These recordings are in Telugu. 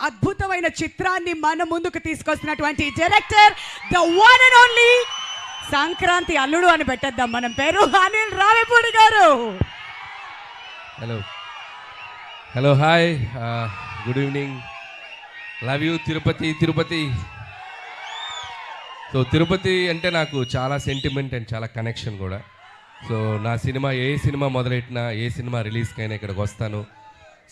అద్భుతమైన చిత్రాన్ని మన ముందుకు తీసుకొస్తున్నటువంటి director the one and only Sankranti Alludu అని పెట్టేద్దాం మనం పేరు, Anil Ravipudi garu. Hello hello hi, good evening. Love you Tirupati. Tirupati so Tirupati అంటే నాకు చాలా సెంటిమెంట్ అండ్ చాలా కనెక్షన్ కూడా. సో నా సినిమా ఏ సినిమా మొదలెట్టినా, ఏ సినిమా రిలీజ్కైనా ఇక్కడికి వస్తాను,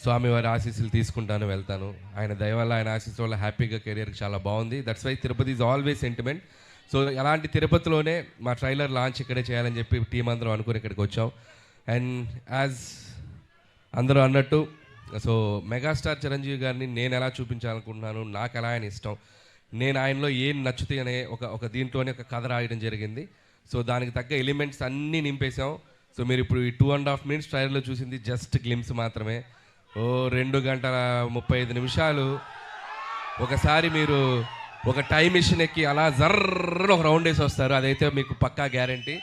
స్వామివారి ఆశీస్సులు తీసుకుంటాను, వెళ్తాను. ఆయన దయ వల్ల, ఆయన ఆశీస్సు వల్ల హ్యాపీగా కెరియర్కి చాలా బాగుంది. That's why Tirupati is always sentiment. So అలాంటి తిరుపతిలోనే మా ట్రైలర్ లాంచ్ ఇక్కడే చేయాలని చెప్పి టీం అందరం అనుకుని ఇక్కడికి వచ్చాం. అండ్ యాజ్ అందరూ అన్నట్టు, సో మెగాస్టార్ చిరంజీవి గారిని నేను ఎలా చూపించాలనుకుంటున్నాను, నాకు ఎలా ఆయన ఇష్టం, నేను ఆయనలో ఏం నచ్చుతాయి అనే ఒక దీంట్లోనే ఒక కథ రాయడం జరిగింది. సో దానికి తగ్గ ఎలిమెంట్స్ అన్నీ నింపేశాం. సో మీరు ఇప్పుడు ఈ 2.5 minutes ట్రైలర్లో చూసింది జస్ట్ గ్లిమ్స్ మాత్రమే. 2 గంటల 35 నిమిషాలు ఒకసారి మీరు ఒక టైం మిషన్ ఎక్కి అలా జర్ర ఒక రౌండ్ వేసి వస్తారు, అదైతే మీకు పక్కా గ్యారంటీ.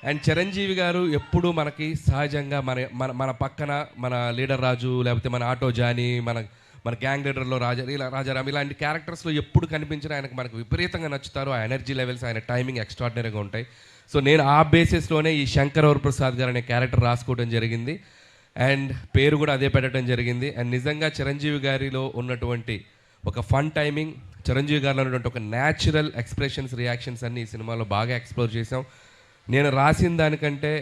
అండ్ చిరంజీవి గారు ఎప్పుడూ మనకి సహజంగా మన పక్కన మన లీడర్ రాజు, లేకపోతే మన ఆటో జానీ, మన గ్యాంగ్ లీడర్లో రాజారాం ఇలాంటి క్యారెక్టర్స్లో ఎప్పుడు కనిపించినా ఆయనకు మనకు విపరీతంగా నచ్చుతారు. ఆ ఎనర్జీ లెవెల్స్, ఆయన టైమింగ్ ఎక్స్ట్రాడినరీగా ఉంటాయి. సో నేను ఆ బేసిస్లోనే ఈ శంకర్ వరప్రసాద్ గారు అనే క్యారెక్టర్ రాసుకోవడం జరిగింది. అండ్ పేరు కూడా అదే పెట్టడం జరిగింది. అండ్ నిజంగా చిరంజీవి గారిలో ఉన్నటువంటి ఒక ఫన్ టైమింగ్, చిరంజీవి గారిలో ఉన్నటువంటి ఒక న్యాచురల్ ఎక్స్ప్రెషన్స్, రియాక్షన్స్ అన్ని ఈ సినిమాలో బాగా ఎక్స్ప్లోర్ చేసాం. నేను రాసిన దానికంటే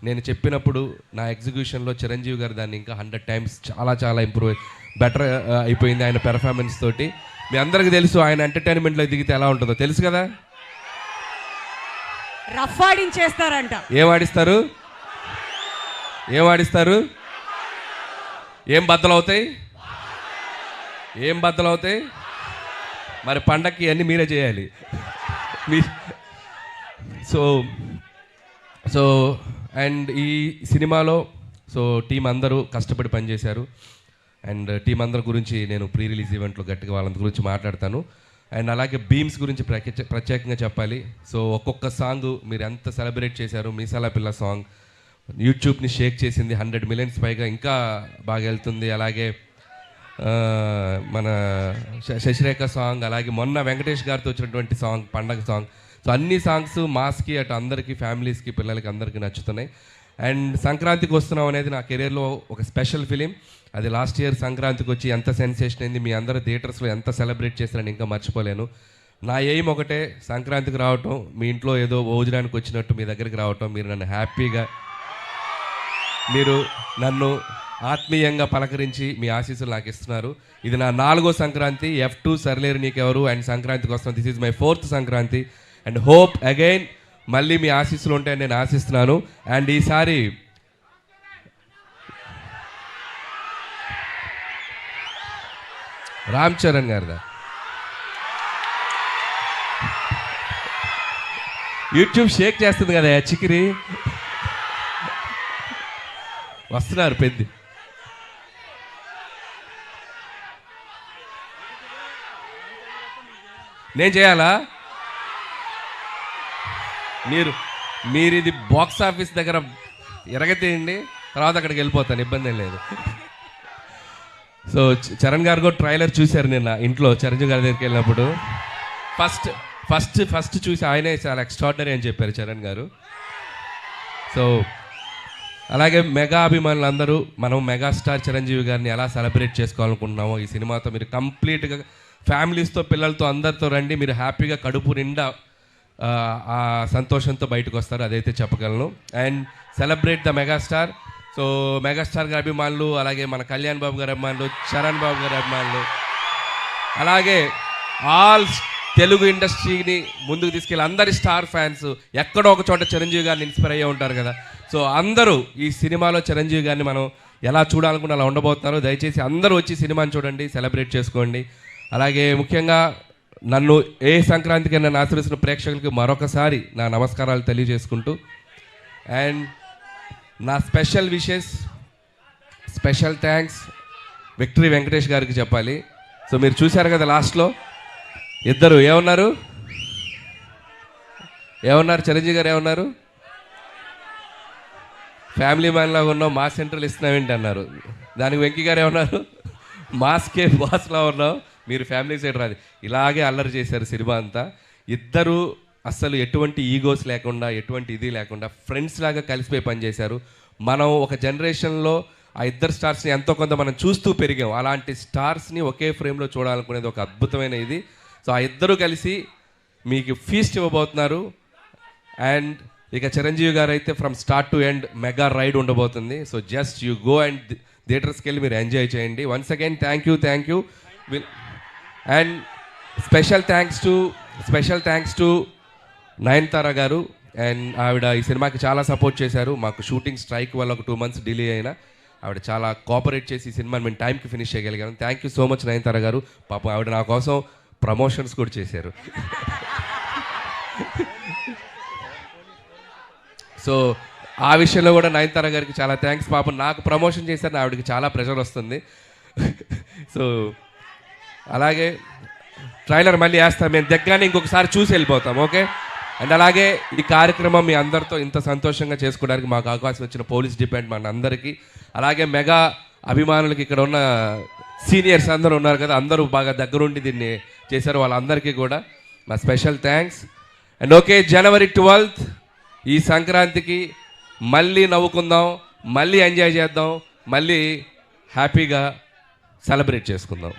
నేను చెప్పినప్పుడు నా ఎగ్జిక్యూషన్లో చిరంజీవి గారు దాన్ని ఇంకా 100 times చాలా ఇంప్రూవ్ బెటర్ అయిపోయింది ఆయన పెర్ఫార్మెన్స్ తోటి. మీ అందరికీ తెలుసు ఆయన ఎంటర్టైన్మెంట్లో దిగితే ఎలా ఉంటుందో తెలుసు కదా. రఫ్ ఆడించేస్తారంట. ఏం ఆడిస్తారు? ఏం బద్దలవుతాయి? మరి పండక్కి అన్నీ మీరే చేయాలి. సో అండ్ ఈ సినిమాలో సో టీం అందరూ కష్టపడి పనిచేశారు. అండ్ టీం అందరి గురించి నేను ప్రీ రిలీజ్ ఈవెంట్లో గట్టిగా వాళ్ళందరి గురించి మాట్లాడతాను. అండ్ అలాగే బీమ్స్ గురించి ప్రత్యేకంగా చెప్పాలి. సో ఒక్కొక్క సాంగ్ మీరు ఎంత సెలబ్రేట్ చేశారు. మీసాల పిల్ల సాంగ్ యూట్యూబ్ని షేక్ చేసింది, 100 millions పైగా ఇంకా బాగా వెళ్తుంది. అలాగే మన శశిరేఖ సాంగ్, అలాగే మొన్న వెంకటేష్ గారితో వచ్చినటువంటి సాంగ్ పండగ సాంగ్. సో అన్ని సాంగ్స్ మాస్కి అటు అందరికీ, ఫ్యామిలీస్కి, పిల్లలకి అందరికీ నచ్చుతున్నాయి. అండ్ సంక్రాంతికి వస్తున్నాం అనేది నా కెరీర్లో ఒక స్పెషల్ ఫిలిం. అది లాస్ట్ ఇయర్ సంక్రాంతికి వచ్చి ఎంత సెన్సేషన్ అయింది, మీ అందరూ థియేటర్స్లో ఎంత సెలబ్రేట్ చేశారని ఇంకా మర్చిపోలేను. నా ఎయిమ్ ఒకటే, సంక్రాంతికి రావటం, మీ ఇంట్లో ఏదో భోజనానికి వచ్చినట్టు మీ దగ్గరికి రావటం, మీరు నన్ను హ్యాపీగా, మీరు నన్ను ఆత్మీయంగా పలకరించి మీ ఆశీస్సులు నాకు ఇస్తున్నారు. ఇది నా 4వ Sankranti. F2 Sarileru Neekevvaru and సంక్రాంతికి వస్తున్నాను. This is my 4th Sankranti. And hope again మళ్ళీ మీ ఆశీస్సులు ఉంటాయని నేను ఆశిస్తున్నాను. అండ్ ఈసారి రామ్ చరణ్ గారిదా యూట్యూబ్ షేక్ చేస్తుంది కదా చికిరి, వస్తున్నారు పెద్ద. నేను చేయాలా? మీరు ఇది బాక్స్ ఆఫీస్ దగ్గర ఎరగతీయండి, తర్వాత అక్కడికి వెళ్ళిపోతాను, ఇబ్బంది ఏం లేదు. సో చరణ్ గారు కూడా ట్రైలర్ చూశారు నిన్న ఇంట్లో చిరంజీవి గారి దగ్గరికి వెళ్ళినప్పుడు. ఫస్ట్ చూసి ఆయనే చాలా ఎక్స్ట్రాడినరీ అని చెప్పారు చరణ్ గారు. సో అలాగే మెగా అభిమానులు అందరూ మనం మెగాస్టార్ చిరంజీవి గారిని ఎలా సెలబ్రేట్ చేసుకోవాలనుకుంటున్నామో ఈ సినిమాతో మీరు కంప్లీట్గా ఫ్యామిలీస్తో, పిల్లలతో, అందరితో రండి. మీరు హ్యాపీగా కడుపు నిండా ఆ సంతోషంతో బయటకు వస్తారు, అదైతే చెప్పగలను. And celebrate the megastar. So megastar గారి అభిమానులు, అలాగే మన కళ్యాణ్ బాబు గారి అభిమానులు, చరణ్ బాబు గారి అభిమానులు, అలాగే ఆల్ తెలుగు ఇండస్ట్రీని ముందుకు తీసుకెళ్ళి అందరి స్టార్ ఫ్యాన్స్ ఎక్కడో ఒక చోట చిరంజీవి గారిని ఇన్స్పైర్ అయ్యే ఉంటారు కదా. సో అందరూ ఈ సినిమాలో చిరంజీవి గారిని మనం ఎలా చూడాలనుకుంటే అలా ఉండబోతున్నారు. దయచేసి అందరూ వచ్చి సినిమాని చూడండి, సెలబ్రేట్ చేసుకోండి. అలాగే ముఖ్యంగా నన్ను ఏ సంక్రాంతికి నన్ను ఆశీర్వదిస్తున్న ప్రేక్షకులకి మరొకసారి నా నమస్కారాలు తెలియజేసుకుంటూ, అండ్ నా special wishes, special thanks victory Venkatesh గారికి చెప్పాలి. సో మీరు చూశారు కదా లాస్ట్లో ఇద్దరు ఏమన్నారు చిరంజీవి గారు ఏమన్నారు, ఫ్యామిలీ మ్యాన్ లాగా ఉన్నావు, మా సెంట్రల్ ఇస్తున్నావేంటి అన్నారు. దానికి వెంకీ గారు ఏమన్నారు, మాస్కే బాస్లా ఉన్నావు, మీరు ఫ్యామిలీ సైడ్ రాదు. ఇలాగే అల్లరి చేశారు సినిమా అంతా. ఇద్దరు అస్సలు ఎటువంటి ఈగోస్ లేకుండా, ఎటువంటి ఇది లేకుండా ఫ్రెండ్స్ లాగా కలిసిపోయి పనిచేశారు. మనం ఒక జనరేషన్లో ఆ ఇద్దరు స్టార్స్ని ఎంతో కొంత మనం చూస్తూ పెరిగాం. అలాంటి స్టార్స్ని ఒకే ఫ్రేమ్లో చూడాలనుకునేది ఒక అద్భుతమైన ఇది. సో ఆ ఇద్దరు కలిసి మీకు ఫీస్ట్ ఇవ్వబోతున్నారు. అండ్ ఇక చిరంజీవి గారు అయితే from start to end mega ride ఉండబోతుంది. So just you go and థియేటర్స్కి వెళ్ళి మీరు ఎంజాయ్ చేయండి. Once again thank you. And special thanks to Nayanthara garu. And ఆవిడ ఈ సినిమాకి చాలా సపోర్ట్ చేశారు. మాకు షూటింగ్ స్ట్రైక్ వల్ల ఒక 2 months డిలే అయినా ఆవిడ చాలా కోఆపరేట్ చేసి ఈ సినిమాని మేము టైంకి ఫినిష్ చేయగలిగాను. Thank you so much Nayanthara గారు. పాపం ఆవిడ నా కోసం ప్రమోషన్స్ కూడా చేశారు. సో ఆ విషయంలో కూడా నయనతార గారికి చాలా థ్యాంక్స్. పాపం నాకు ప్రమోషన్ చేశారు, ఆవిడకి చాలా ప్రెషర్ వస్తుంది. సో అలాగే ట్రైలర్ మళ్ళీ వేస్తాం, మేము దగ్గరనే ఇంకొకసారి చూసి వెళ్ళిపోతాం. ఓకే. అండ్ అలాగే ఈ కార్యక్రమం మీ అందరితో ఇంత సంతోషంగా చేసుకోవడానికి మాకు అవకాశం ఇచ్చిన పోలీస్ డిపార్ట్మెంట్ అందరికీ, అలాగే మెగా అభిమానులకి, ఇక్కడ ఉన్న సీనియర్స్ అందరూ ఉన్నారు కదా, అందరూ బాగా దగ్గరుండి దీన్ని చేశారు, వాళ్ళందరికీ కూడా మా special thanks. And okay, January 12th ఈ సంక్రాంతికి మళ్ళీ నవ్వుకుందాం, మళ్ళీ ఎంజాయ్ చేద్దాం, మళ్ళీ హ్యాపీగా సెలబ్రేట్ చేసుకుందాం.